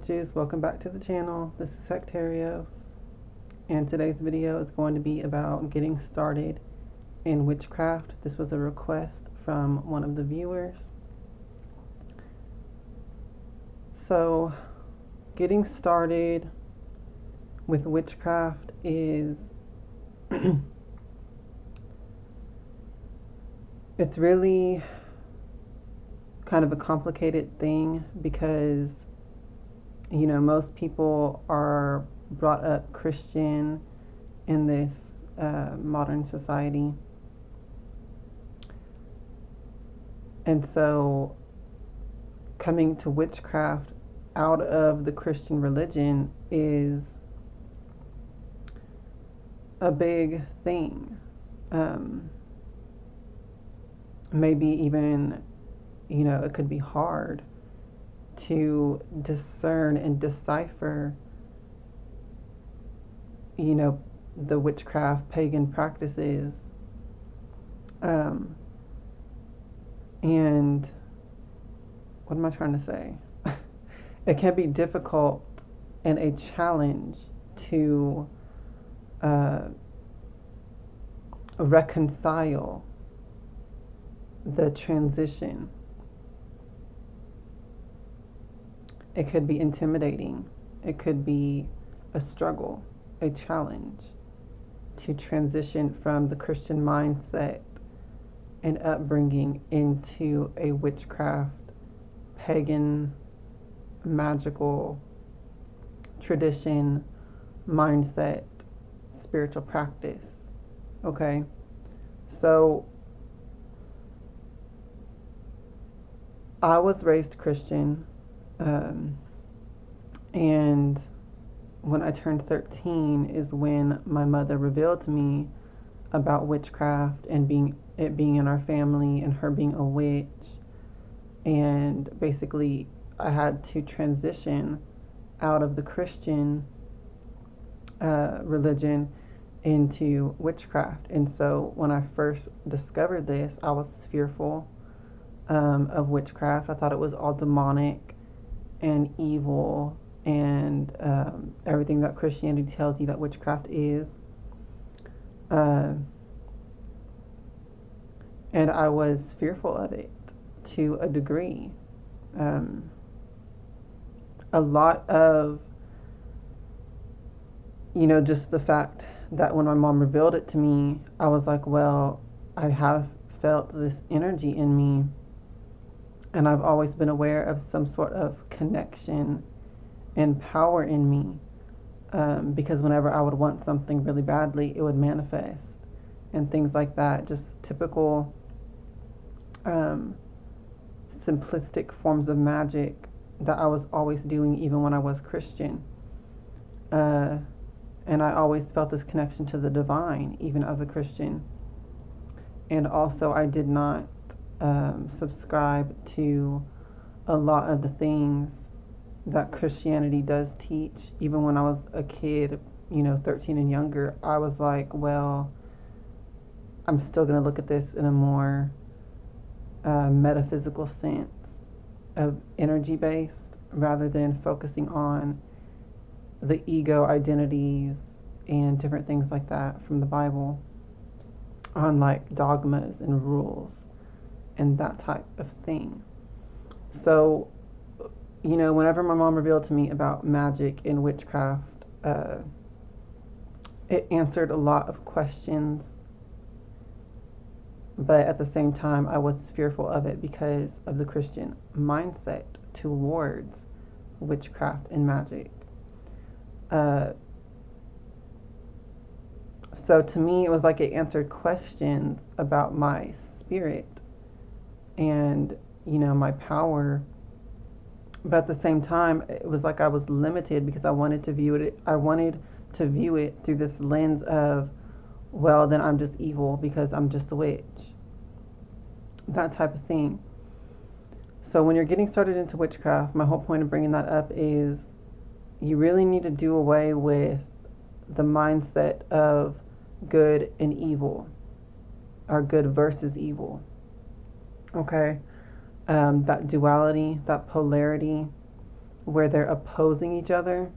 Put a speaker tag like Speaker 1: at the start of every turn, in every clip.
Speaker 1: witches, welcome back to the channel. This is Sectarios, and today's video is going to be about getting started in witchcraft. This was a request from one of the viewers. So getting started with witchcraft is it's really kind of a complicated thing because most people are brought up Christian in this modern society, and so coming to witchcraft out of the Christian religion is a big thing. Maybe even it could be hard to discern and decipher, the witchcraft pagan practices. And what am I trying to say? It can be difficult and a challenge to reconcile the transition. It could be intimidating. It could be a struggle, a challenge to transition from the Christian mindset and upbringing into a witchcraft, pagan, magical tradition, mindset, spiritual practice. Okay? So I was raised Christian. And when I turned 13 is when my mother revealed to me about witchcraft and being in our family and her being a witch. And basically I had to transition out of the Christian religion into witchcraft. And so when I first discovered this, I was fearful of witchcraft. I thought it was all demonic and evil and everything that Christianity tells you that witchcraft is. And I was fearful of it to a degree. A lot of, just the fact that when my mom revealed it to me, I was like, well, I have felt this energy in me. And I've always been aware of some sort of connection and power in me, because whenever I would want something really badly, it would manifest and things like that. Just typical simplistic forms of magic that I was always doing even when I was Christian. And I always felt this connection to the divine, even as a Christian. And also I did not subscribe to a lot of the things that Christianity does teach. Even when I was a kid, 13 and younger, I was like, well, I'm still going to look at this in a more metaphysical sense of energy based, rather than focusing on the ego identities and different things like that from the Bible, on like dogmas and rules and that type of thing. So, whenever my mom revealed to me about magic and witchcraft, it answered a lot of questions. But at the same time, I was fearful of it because of the Christian mindset towards witchcraft and magic. So to me, it was like it answered questions about my spirit and, my power. But at the same time, it was like I was limited because I wanted to view it through this lens of, well, then I'm just evil because I'm just a witch. That type of thing. So when you're getting started into witchcraft, my whole point of bringing that up is you really need to do away with the mindset of good and evil, or good versus evil. Okay? That duality, that polarity, where they're opposing each other,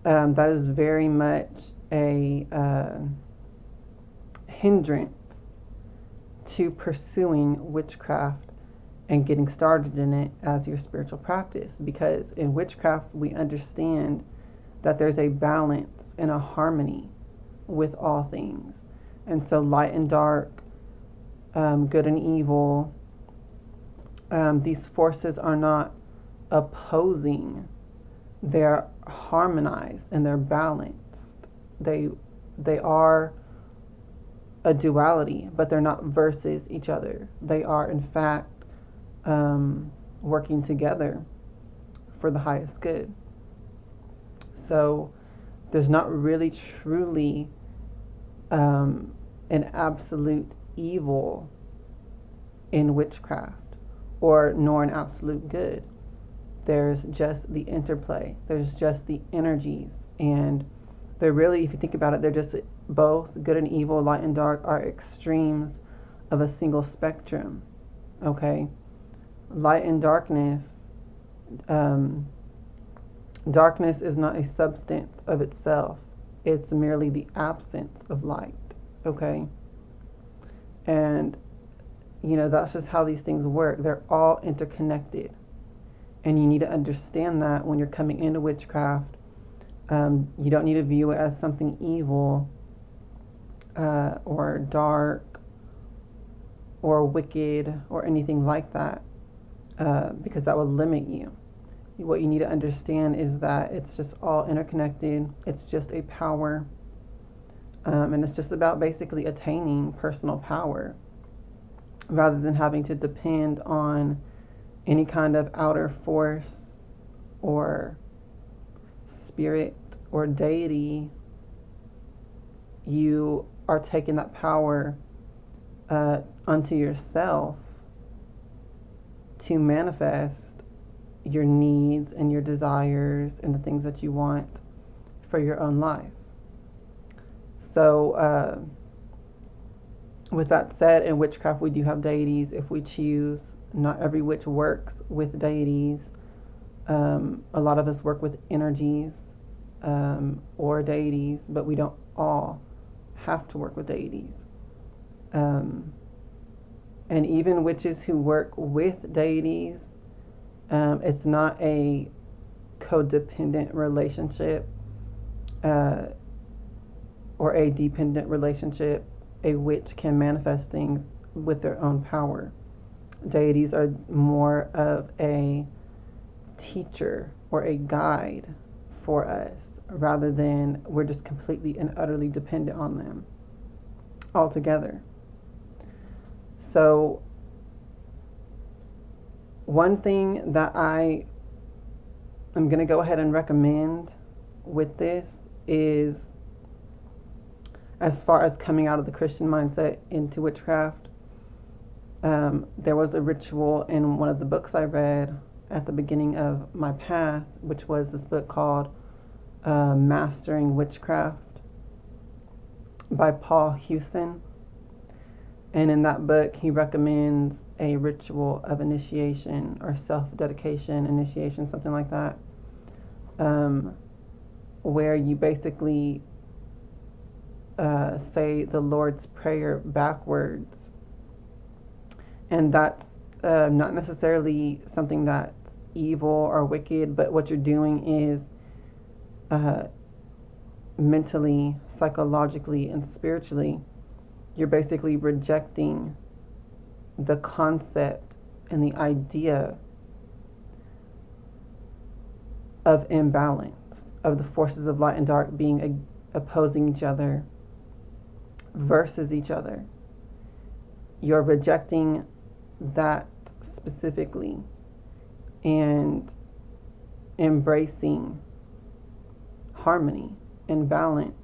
Speaker 1: that is very much a hindrance to pursuing witchcraft and getting started in it as your spiritual practice. Because in witchcraft, we understand that there's a balance and a harmony with all things. And so light and dark, good and evil, these forces are not opposing. They're harmonized and they're balanced. They are a duality, but they're not versus each other. They are, in fact, working together for the highest good. So there's not really truly an absolute evil in witchcraft, or nor an absolute good. There's just the interplay. There's just the energies. And they're really, if you think about it, they're just both good and evil, light and dark, are extremes of a single spectrum. Okay? Light and darkness, darkness is not a substance of itself. It's merely the absence of light. Okay? And, that's just how these things work. They're all interconnected. And you need to understand that when you're coming into witchcraft. You don't need to view it as something evil or dark or wicked or anything like that, because that will limit you. What you need to understand is that it's just all interconnected. It's just a power. And it's just about basically attaining personal power rather than having to depend on any kind of outer force or spirit or deity. You are taking that power unto yourself to manifest your needs and your desires and the things that you want for your own life. So with that said, in witchcraft we do have deities if we choose. Not every witch works with deities. A lot of us work with energies or deities, but we don't all have to work with deities. And even witches who work with deities, it's not a codependent relationship or a dependent relationship. A witch can manifest things with their own power. Deities are more of a teacher or a guide for us, rather than we're just completely and utterly dependent on them altogether. So one thing that I am going to go ahead and recommend with this is, as far as coming out of the Christian mindset into witchcraft, there was a ritual in one of the books I read at the beginning of my path, which was this book called Mastering Witchcraft by Paul Hewson. And in that book, he recommends a ritual of initiation or self-dedication, initiation, something like that, where you basically say the Lord's Prayer backwards. And that's not necessarily something that's evil or wicked, but what you're doing is mentally, psychologically, and spiritually, you're basically rejecting the concept and the idea of imbalance, of the forces of light and dark being opposing each other versus each other. You're rejecting that specifically and embracing harmony and balance,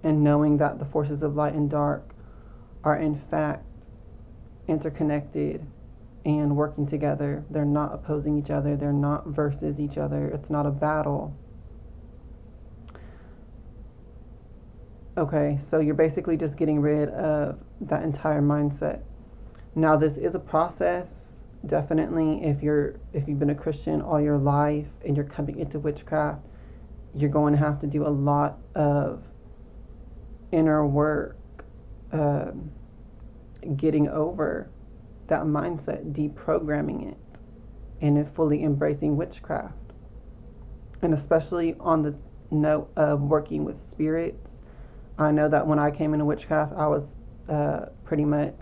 Speaker 1: and knowing that the forces of light and dark are in fact interconnected and working together. They're not opposing each other. They're not versus each other. It's not a battle. Okay, so you're basically just getting rid of that entire mindset. Now, this is a process. Definitely, if you've been a Christian all your life and you're coming into witchcraft, you're going to have to do a lot of inner work, um, getting over that mindset, deprogramming it, and then fully embracing witchcraft. And especially on the note of working with spirits, I know that when I came into witchcraft, I was pretty much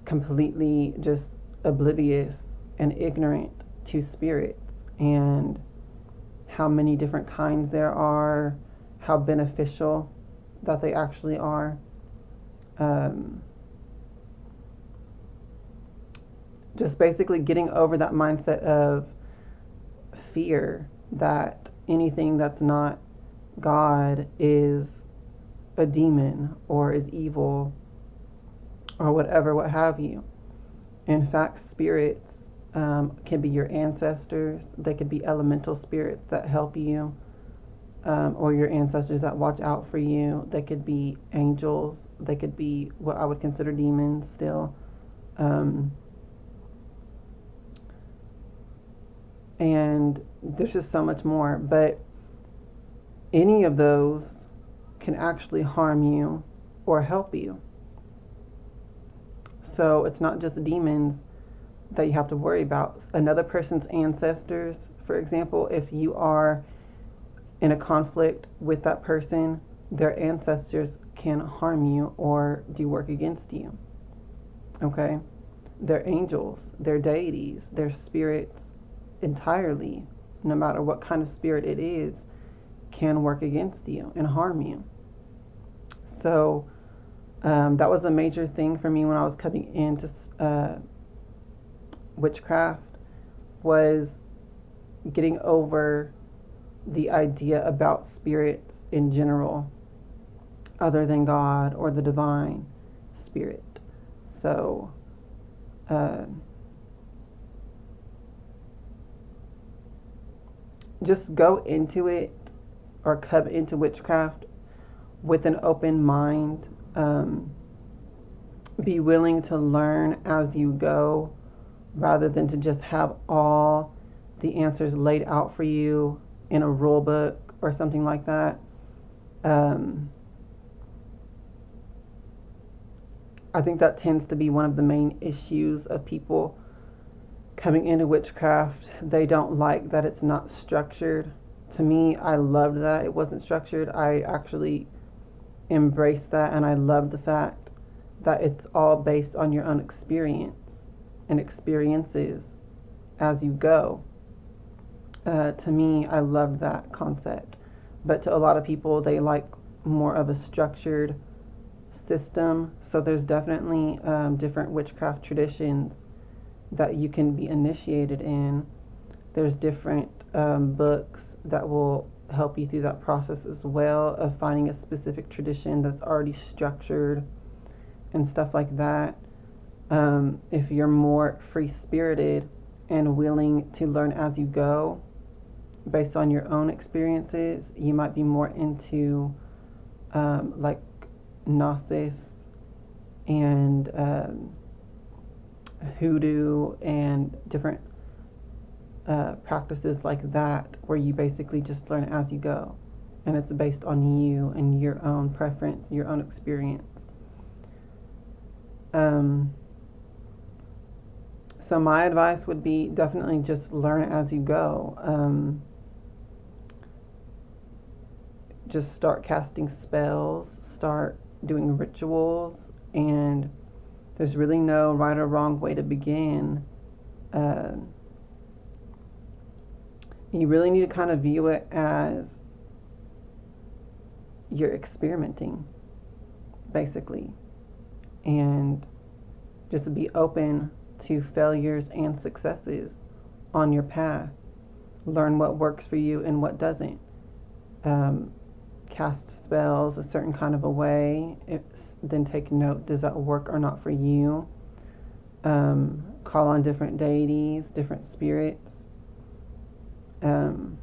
Speaker 1: completely just oblivious and ignorant to spirits and how many different kinds there are, how beneficial that they actually are. Um, just basically getting over that mindset of fear that anything that's not God is a demon or is evil or whatever, what have you. In fact, spirits can be your ancestors. They could be elemental spirits that help you, or your ancestors that watch out for you. They could be angels. They could be what I would consider demons still. And there's just so much more. But any of those can actually harm you or help you. So it's not just demons that you have to worry about. Another person's ancestors, for example, if you are in a conflict with that person, their ancestors can harm you or do work against you. Okay? They're angels, they're deities, they're spirits entirely, no matter what kind of spirit it is, can work against you and harm you. So that was a major thing for me when I was coming into witchcraft, was getting over the idea about spirits in general, other than God or the divine spirit. So just go into it or come into witchcraft with an open mind. Be willing to learn as you go rather than to just have all the answers laid out for you in a rule book or something like that. I think that tends to be one of the main issues of people coming into witchcraft. They don't like that it's not structured. To me, I loved that it wasn't structured. I actually embraced that, and I love the fact that it's all based on your own experience and experiences as you go. To me, I loved that concept. But to a lot of people, they like more of a structured system. So there's definitely different witchcraft traditions that you can be initiated in. There's different books that will help you through that process as well, of finding a specific tradition that's already structured and stuff like that. If you're more free-spirited and willing to learn as you go based on your own experiences, you might be more into like Gnosis and hoodoo and different practices like that, where you basically just learn as you go, and it's based on you and your own preference, your own experience. So my advice would be definitely just learn as you go. Just start casting spells, start doing rituals, and there's really no right or wrong way to begin. You really need to kind of view it as you're experimenting, basically, and just be open to failures and successes on your path. Learn what works for you and what doesn't. Cast spells a certain kind of a way. Then take note, does that work or not for you? Call on different deities, different spirits, and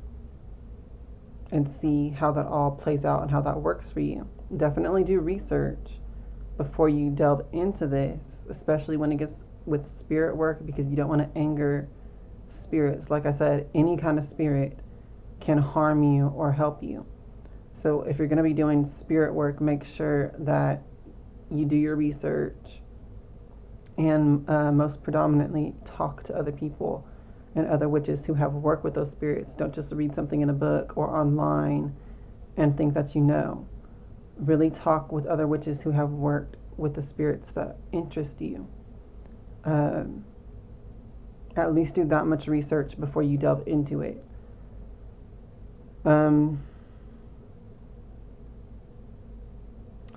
Speaker 1: see how that all plays out and how that works for you. Definitely do research before you delve into this, especially when it gets with spirit work because you don't want to anger spirits. Like I said, any kind of spirit can harm you or help you. So if you're going to be doing spirit work, make sure that you do your research and most predominantly talk to other people and other witches who have worked with those spirits. Don't just read something in a book or online and think that you know. Really talk with other witches who have worked with the spirits that interest you. At least do that much research before you delve into it.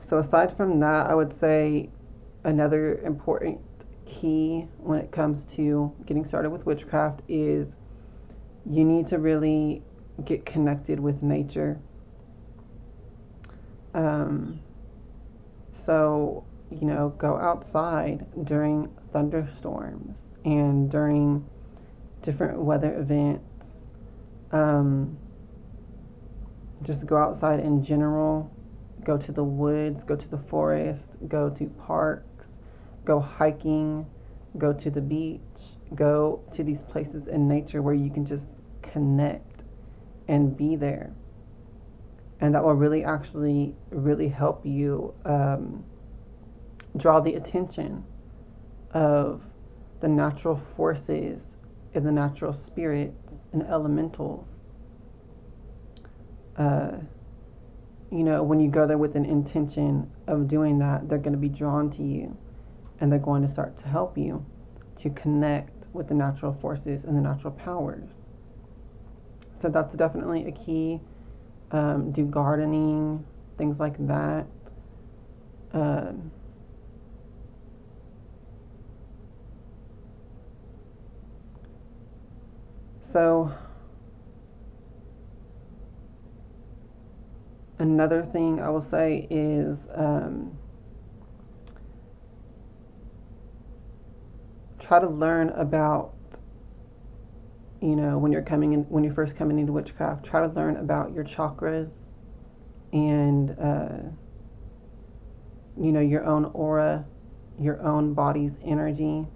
Speaker 1: So aside from that, I would say another important key when it comes to getting started with witchcraft is you need to really get connected with nature. So, go outside during thunderstorms and during different weather events. Just go outside in general. Go to the woods, go to the forest, go to parks, go hiking, go to the beach, go to these places in nature where you can just connect and be there. And that will really help you draw the attention of the natural forces and the natural spirits and elementals. When you go there with an intention of doing that, they're going to be drawn to you and they're going to start to help you to connect with the natural forces and the natural powers. So that's definitely a key. Do gardening, things like that. So another thing I will say is try to learn about, when you're first coming into witchcraft, try to learn about your chakras and your own aura, your own body's energy,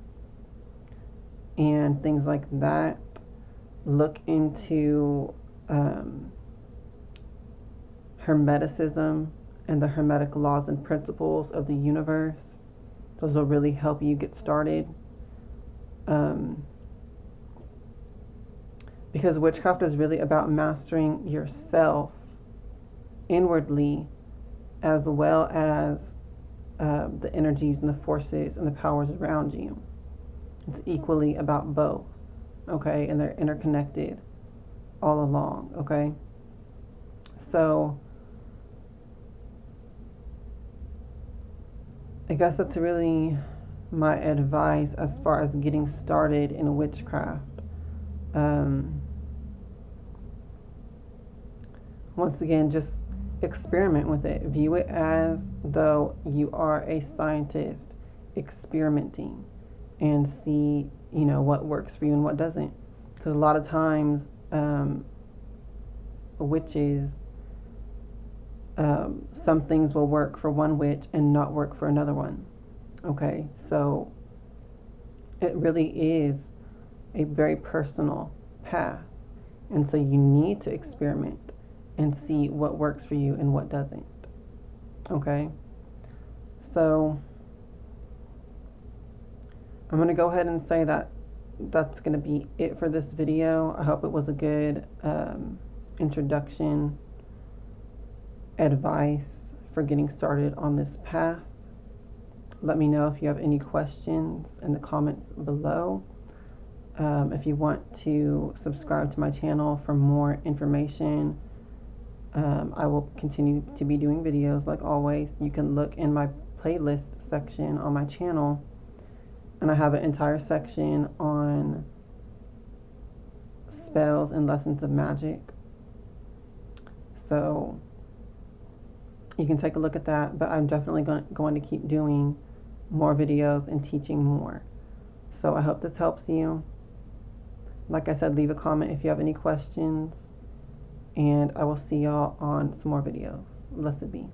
Speaker 1: and things like that. Look into Hermeticism and the Hermetic laws and principles of the universe. Those will really help you get started. Because witchcraft is really about mastering yourself inwardly as well as the energies and the forces and the powers around you. It's equally about both, okay? And they're interconnected all along, okay? So I guess that's really my advice as far as getting started in witchcraft. Once again, just experiment with it. View it as though you are a scientist experimenting and see, what works for you and what doesn't. Because a lot of times, witches, some things will work for one witch and not work for another one. Okay, so it really is a very personal path. And so you need to experiment and see what works for you and what doesn't. Okay, so I'm going to go ahead and say that that's going to be it for this video. I hope it was a good introduction, advice for getting started on this path. Let me know if you have any questions in the comments below. If you want to subscribe to my channel for more information, I will continue to be doing videos like always. You can look in my playlist section on my channel, and I have an entire section on spells and lessons of magic. So you can take a look at that, but I'm definitely going to keep doing more videos and teaching more. So I hope this helps you. Like I said, leave a comment if you have any questions, and I will see y'all on some more videos. Blessed be.